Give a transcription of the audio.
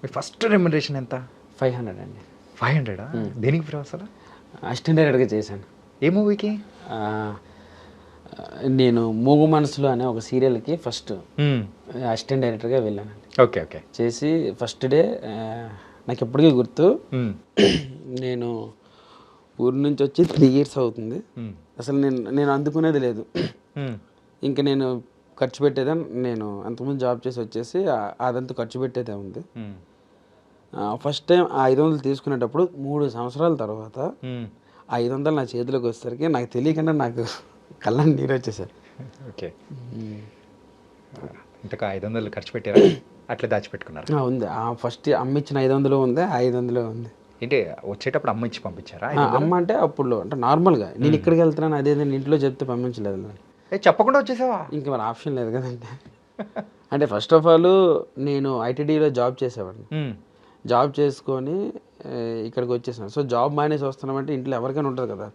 మీ first remuneration ఎంత? 500 అండి. 500? దేనికి బ్రో అసలు? అసిస్టెంట్ డైరెక్టర్గా చేశాను. ఏ మూవీకి? నేను మూగు మనసులో అనే ఒక సీరియల్కి ఫస్ట్ అసిస్టెంట్ డైరెక్టర్గా వెళ్ళానండి. Okay okay. చేసి ఫస్ట్ డే నాకు ఎప్పటికీ గుర్తు, నేను ఊరి నుంచి వచ్చి 3 years అవుతుంది. అసలు నేను అందుకునేది లేదు. ఇంకా నేను ఖర్చు పెట్టేదే, నేను అంతకుముందు జాబ్ చేసి వచ్చేసి అదంతా ఖర్చు పెట్టేదే ఉంది. ఫస్ట్ టైం ఆ 500 తీసుకునేటప్పుడు 3 సంవత్సరాల తర్వాత 500 నా చేతిలోకి వచ్చేసరికి నాకు తెలియకుండా నాకు కళ్ళని నీరు వచ్చేసారు. ఓకే. ఇంతకు 500 ఖర్చు పెట్టారా? అట్లా దాచిపెట్టుకున్నారు? ఉంది. ఫస్ట్ అమ్మ ఇచ్చిన 500 ఉంది, 500 ఉంది. ఏంటి వచ్చేటప్పుడు అమ్మ ఇచ్చి పంపించారా? అమ్మ అంటే అప్పుడు అంటే నార్మల్గా నేను ఇక్కడికి వెళ్తున్నాను అదే ఇంట్లో చెప్తే పంపించలేదు. చెప్పకుండా వచ్చేసావా? ఇంక మరి ఆప్షన్ లేదు కదండి. అంటే ఫస్ట్ ఆఫ్ ఆల్ నేను ఐటీడీలో జాబ్ చేసేవాడిని. జాబ్ చేసుకొని ఇక్కడికి వచ్చేసాను. సో జాబ్ మానేసి వస్తున్నామంటే ఇంట్లో ఎవరికైనా ఉంటుంది కదా,